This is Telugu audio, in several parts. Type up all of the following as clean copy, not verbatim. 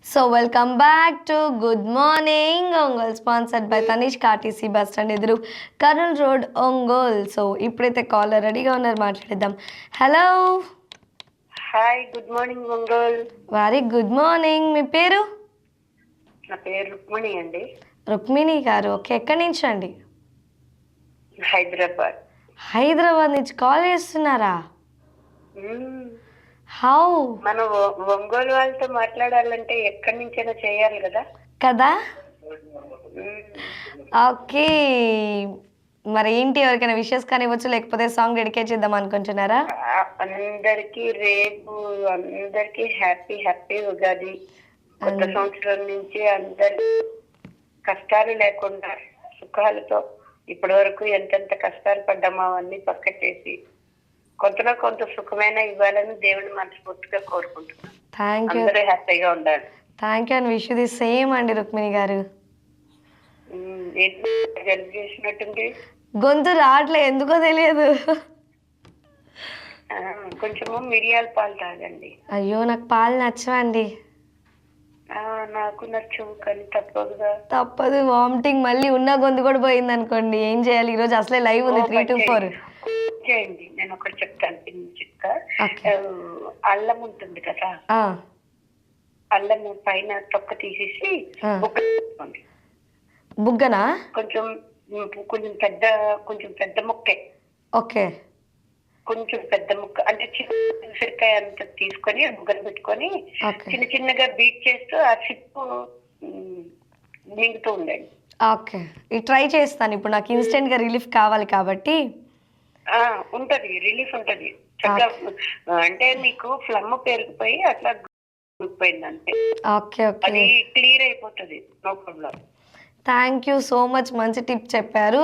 Welcome back to good morning Ongole sponsored by Tanishq RTC bus stand ఎదురు కర్నూల్ రోడ్ ఒంగోల్. ఇప్పుడైతే కాలర్ రెడీగా ఉన్నారు, మాట్లాడేద్దాం. Hello, hi, good morning Ongole. Very good morning. మీ పేరు? నా పేరు రుక్మిణి అండి. రుక్మిణి గారు, ఓకే. ఎక్కడి నుంచి అండి? హైదరాబాద్. హైదరాబాద్ నుంచి కాల్ చేస్తున్నారా? హౌ? మన ఒంగోలు వాళ్ళతో మాట్లాడాలంటే ఎక్కడి నుంచైనా చేయాలి కదా కదా. ఓకే, మరి ఏంటి, ఎవరికైనా విషెస్ కానీ ఇవ్వచ్చు, లేకపోతే సాంగ్ డెడికేట్ చేద్దాం అనుకుంటున్నారా? అందరికి రేపు అందరికి హ్యాపీ హ్యాపీ ఉగాది. కొత్త సంవత్సరం నుంచి అందరి కష్టాలు లేకుండా సుఖాలతో ఇప్పటి వరకు ఎంతెంత కష్టాలు పడ్డామో అవన్నీ పక్కకేసి కొంతలో కొంత సుఖమైన ఇవ్వాలని దేవుని మనస్ఫూర్తిగా కోరుకుంటున్నాను. థ్యాంక్ యూ, అందరూ హ్యాపీగా ఉండాలి. Thank you and wish the same అండి రుక్మిణి గారు. జలుబు చేసినట్టుంది, గొంతు రావట్లే, ఎందుకో తెలియదు. కొంచెము మిరియాల పాలు తాగండి. అయ్యో, నాకు పాలు నచ్చవండి. నాకు నచ్చవు కానీ తప్పదుగా. తప్పదు, వామిటింగ్ మళ్ళీ ఉన్న గొంతు కూడా పోయింది అనుకోండి. ఏం చేయాలి? ఈ రోజు అసలే లైవ్ ఉంది 3 to 4. చేయండి, నేను ఒకటి చెప్తాను చిక్క. అల్లం ఉంటుంది కదా, అల్లం పైన తొక్క తీసేసి బుగ్గనా? కొంచెం కొంచెం పెద్ద ముక్కే. ఓకే, కొంచెం పెద్ద ముక్క అంటే చిన్న ఉసిరికాయ అంత తీసుకొని బుగ్గలు పెట్టుకొని చిన్న చిన్నగా బీట్ చేస్తూ ఆ సిప్పు మింగుతూ ఉండండి. ఓకే, ఇది ట్రై చేస్తాను. ఇప్పుడు నాకు ఇన్స్టెంట్ గా రిలీఫ్ కావాలి కాబట్టి ఉంటది, రిలీఫ్ ఉంటది చక్కగా. అంటే మీకు ఫ్లమ్ పెరిగిపోయి అట్లా పోయింది అంతే. ఓకే, అది క్లియర్ అయిపోతుంది, no problem. Thank you so much, మంచి టిప్ చెప్పారు.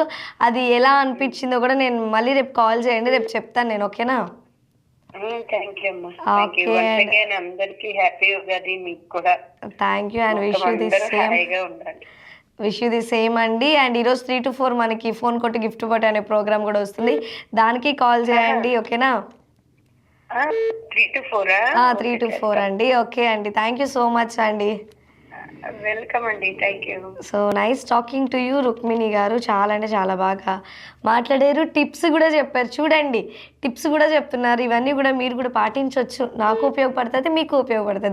అది ఎలా అనిపించిందో కూడా నేను మళ్ళీ రేపు కాల్ చేయండి, రేపు చెప్తాను నేను. ఓకేనా? థ్యాంక్ యూ అమ్మా. అందరికి హ్యాపీ ఉగాది. మీకు కూడా thank you and wish you the same. Wish you the same అండి. అండ్ ఈరోజు 3 to 4 మనకి ఫోన్ కొట్టి గిఫ్ట్ బట్ అనే ప్రోగ్రామ్ కూడా వస్తుంది, దానికి కాల్ చేయండి. ఓకేనా? 3 to 4 3 to 4 అండి. ఓకే అండి, థ్యాంక్ యూ సో మచ్ అండి. వెల్కమ్ అండి, thank you. Nice talking to you Rukmini గారు. చాలా అంటే చాలా బాగా మాట్లాడారు, టిప్స్ కూడా చెప్పారు. చూడండి, టిప్స్ కూడా చెప్తున్నారు. ఇవన్నీ కూడా మీరు కూడా పాటించవచ్చు. నాకు ఉపయోగపడుతుంది, మీకు ఉపయోగపడుతుంది.